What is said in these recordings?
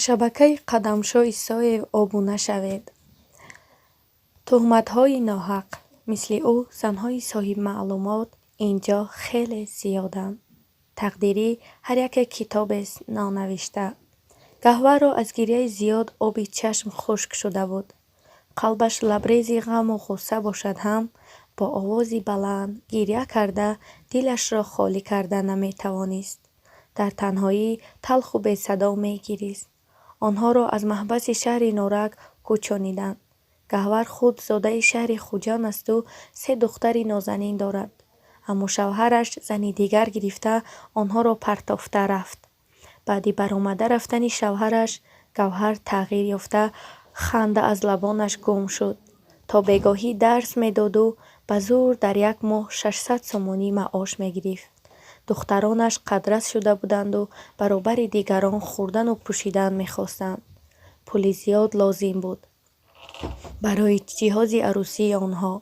шабакаи қадамшои Соев обуна шавед. Тӯҳматҳои ноҳақ мисли ӯ занҳои соҳибмаълумот инҷо хеле зиёданд. Тақдирӣ ҳар яке китобест нонавишта. Гаҳварро аз гирьяи зиёд оби чашм хушк шуда буд. Қалбаш лабрези ғаму ғусса бошад ҳам, бо овози баланд гирья карда дилашро холӣ карда наметавонист. Дар танҳоӣ талху бесадо мегирист. Онҳоро аз маҳбаси шаҳри норак кӯчониданд. Гаҳвар худ зодаи шаҳри Хуҷанд асту 3 духтари нозанин дорад. Аммо шавҳараш зани дигар гирифта онҳоро партофта рафт. Баъди баромада рафтани шавҳараш, Гавҳар тағйир ёфта, ханда аз лабонаш гум шуд. То бегоҳӣ дарс медоду ба зур дар як моҳ 600 сомонӣ маош мегирифт. Духтаронаш қадрас шуда буданду баробари дигарон хӯрдану пӯшидан мехостанд. Пули зиёд лозим буд барои ҷиҳози арӯсии онҳо.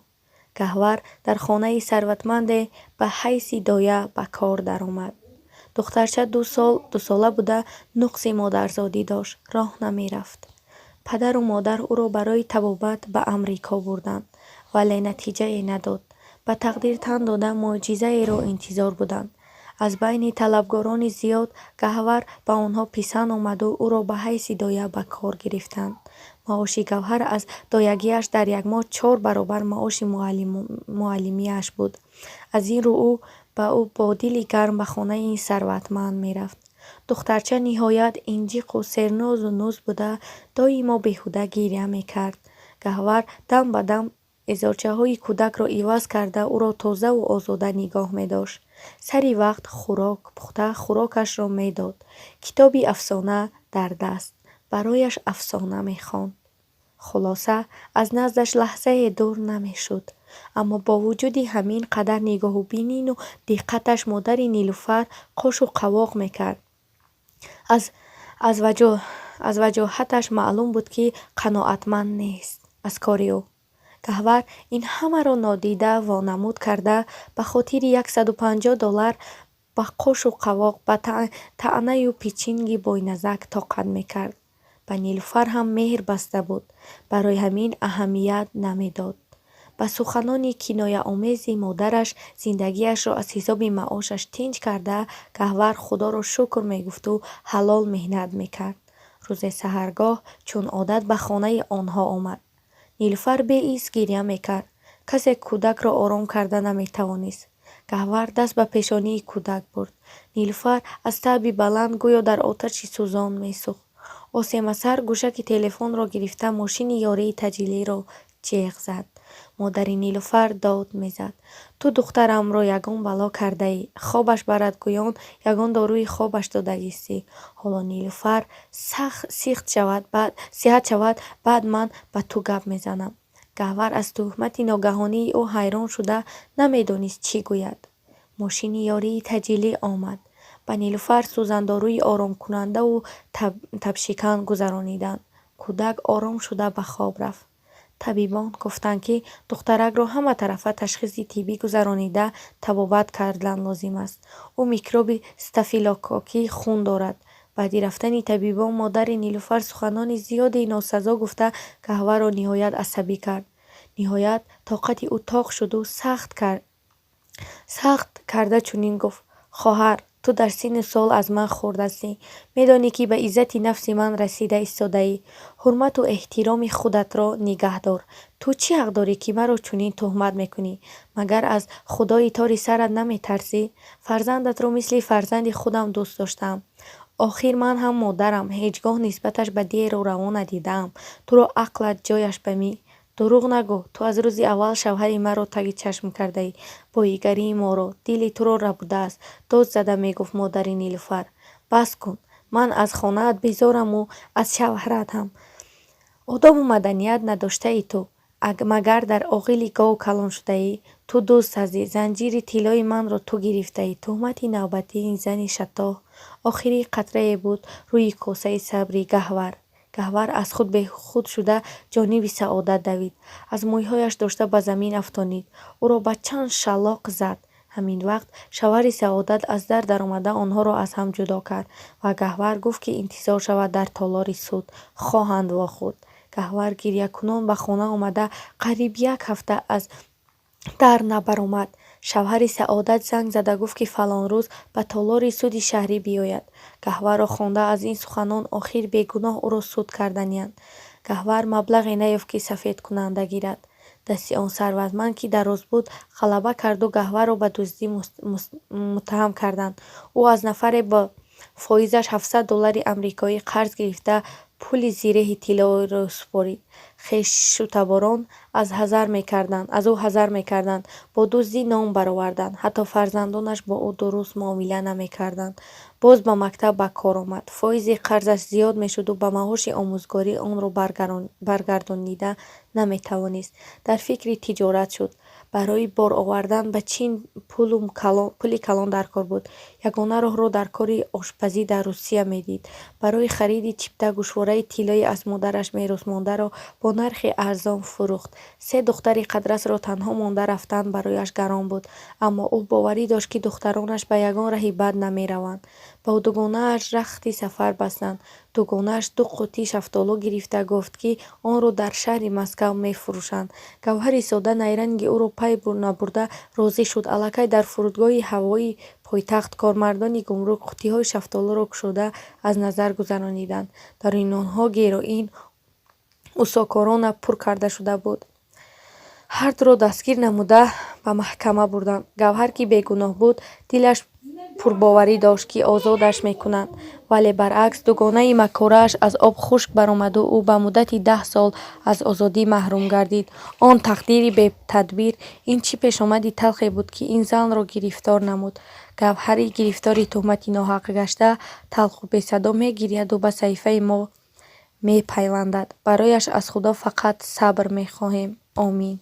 Гаҳвар дар хонаи сарватманде ба ҳайси доя ба кор даромад. Духтарча 2 сола буда нуқси модарзодӣ дошт, роҳ намерафт. Падару модар ӯро барои табобат ба Амрико бурданд, вале натиҷае надод. Ба тақдир тан дода мӯъҷизаеро интизор буданд. Аз байни талабгорони зиёд Гаҳвар ба онҳо писанд омаду ӯро ба ҳайси доя ба кор гирифтанд. маоши Гавҳар аз доягиаш дар як моҳ 4 баробар маоши муаллимиаш буд. Аз ин рӯ ӯ бо дили гарм ба хонаи ин сарватманд мерафт. Духтарча ниҳоят инҷиқу сернозу нӯз буда доимо беҳуда гирья мекард. Гаҳвар дам ба дам эзорчаҳои кӯдакро иваз карда ӯро тозаву озода нигоҳ медошт. Сари вақт хӯрок пухта хӯрокашро медод. Китоби афсона дар даст. барояш афсона мехонд. Хулоса аз наздаш лаҳзае дур намешуд. Аммо бо вуҷуди ҳамин қадар нигоҳубинину диққаташ модари Нилуфар қошу қавоқ мекард. Аз ваҷоҳаташ маълум буд, ки қаноатманд нест аз кори ӯ. Гаҳвар ин ҳамаро нодида вонамуд карда, ба хотири $150 ба қошу қавоқ ба таънаю пичинги бойназак тоқат мекард. ба Нилуфар ҳам меҳр баста буд, барои ҳамин аҳамият намедод. ба суханони кинояомези модараш зиндагиашро аз ҳисоби маошаш тинҷ карда, Гаҳвар худоро шукр мегуфту ҳалол меҳнат мекард. рӯзе саҳаргоҳ чун одат ба хонаи онҳо омад. Нилуфар беист гирья мекард. Касе кӯдакро ором карда наметавонист. Гаҳвар даст ба пешонии кӯдак бурд. Нилуфар аз таъби баланд гӯё дар оташи сӯзон месӯхт. осемасар гӯшаки телефонро гирифта мошини ёрии таҷлиро ҷиғ зад. модари Нилуфар дод мезад. ту духтарамро ягон бало кардаӣ. хобаш барад гӯён ягон дорӯи хобаш додагистӣ. ҳоло Нилуфар сиҳат шавад, баъд ман ба ту гап мезанам. Гаҳвар аз тӯҳмати ногаҳонии ӯ ҳайрон шуда намедонист чӣ гӯяд. мошини ёрии таҷилӣ омад. ба Нилуфар сӯзандорӯи оромкунандаву табшикан гузарониданд. кӯдак ором шуда ба хоб рафт. табибон гуфтанд, ки духтаракро ҳаматарафа ташхиси тиббӣ гузаронида табобат кардан лозим аст. ӯ микроби стафилококкии хун дорад. баъди рафтани табибон модари Нилуфар суханони зиёди носазо гуфта Гаҳварро ниҳоят асабӣ кард. ниҳоят тоқати ӯ тоқ шуду сахт карда чунин гуфт: хоҳар, ту дар синну сол аз ман хурд ҳастӣ. медонӣ, ки ба иззати нафси ман расида истодаӣ. ҳурмату эҳтироми худатро нигаҳ дор. ту чӣ ҳақ дорӣ, ки маро чунин тӯҳмат мекунӣ? магар аз худои тори сарат наметарсӣ? фарзандатро мисли фарзанди худам дӯст доштаам. охир ман ҳам модарам. ҳеҷ гоҳ нисбаташ ба деру раво надидаам. туро ақлат ҷояш ба ми. дурӯғ нагӯ. ту аз рӯзи аввал шавҳари маро таги чашм кардаӣ. боигарии моро, дили туро рабудааст. дод зада мегуфт модари Нилуфар. бас кун. ман аз хонаат безораму аз шавҳарат ҳам. одобу маданият надоштаи ту. магар дар оғили гов калон шудаӣ? ту дӯст ҳастӣ. занҷири тиллои манро ту гирифтаӣ. тӯҳмати навбатии ин зани шатоҳ. охирин қатрае буд рӯи косаи сабри Гаҳвар. Гаҳвар аз худ бехуд шуда ҷониби саодат давид. аз мӯйҳояш дошта ба замин афтонид. ӯро ба чанд шаллоқ зад. ҳамин вақт шавҳари Саодат аз дар даромада онҳоро аз ҳам ҷудо кард ва Гаҳвар гуфт, ки интизор шавад дар толори суд хоҳанд вохӯрд. Гаҳвар гирьякунон ба хона омада қариб 1 ҳафта аз дар набаромад. Шавҳари Саодат занг зада гуфт, ки фалон рӯз ба толори суди шаҳрӣ биёяд. Гаҳварро хонда аз ин суханон охир бегуноҳ ӯро суд карданиянд. Гаҳвар маблағе наёфт, ки сафедкунанда гирад. Дасти он сарватманд, ки дароз буд, ғалаба карду Гаҳварро ба дуздӣ муттаҳам карданд. Ӯ аз нафаре ба фоизаш $700 амрикоӣ қарз гирифта пули зиреҳи тиллоиро супорид. Хешшутаборон аз ӯ ҳазар мекарданд, бо дуздӣ ном бароварданд, ҳатто фарзандонаш бо ӯ дуруст муомила намекарданд. Боз ба мактаб ба кор омад. Фоизи қарзаш зиёд мешуду ба маоши омӯзгорӣ онро баргардонида наметавонист. Дар фикри тиҷорат шуд. Барои бор овардан ба Чин пули калон дар кор буд. Ягона роҳро дар кори ошпазӣ дар Русия медид. Барои хариди чипта гӯшвораи тиллои аз модараш меросмондаро бо нархи арзон фурӯхт. 3 духтари қадрасро танҳо монда рафтан барояш гарон буд, аммо ӯ боварӣ дошт, ки духтаронаш ба ягон раҳи бад намераванд. Ба дугонааш рахти сафар бастанд. Дугонааш 2 қуттӣ шафтолу гирифта гуфт, ки онро дар шаҳри Москав мефурӯшанд. Гавҳари сода найранги ӯро пай набурда розӣ шуд. Аллакай дар фурудгоҳи ҳавоии пойтахт кормардони гумрук қуттиҳои шафтолуро кушода аз назар гузарониданд. Дар онҳо героин усокорона пур карда шуда буд. Ҳардуро дастгир намуда ба маҳкама бурданд. Гавҳар, ки бегуноҳ буд, дилаш пурбоварӣ дошт, ки озодаш мекунанд. Вале баръакс, дугонаи макорааш аз об хушк баромаду ӯ ба муддати 10 сол аз озодӣ маҳрум гардид. Он тақдири бетадбир, ин чӣ пешомади талхе буд, ки ин занро гирифтор намуд. Гавҳари гирифтори тӯҳмати ноҳақ гашта талху бесадо мегирияду ба саҳифаи мо мепайвандад. Барояш аз Худо фақат сабр мехоҳем. Омин.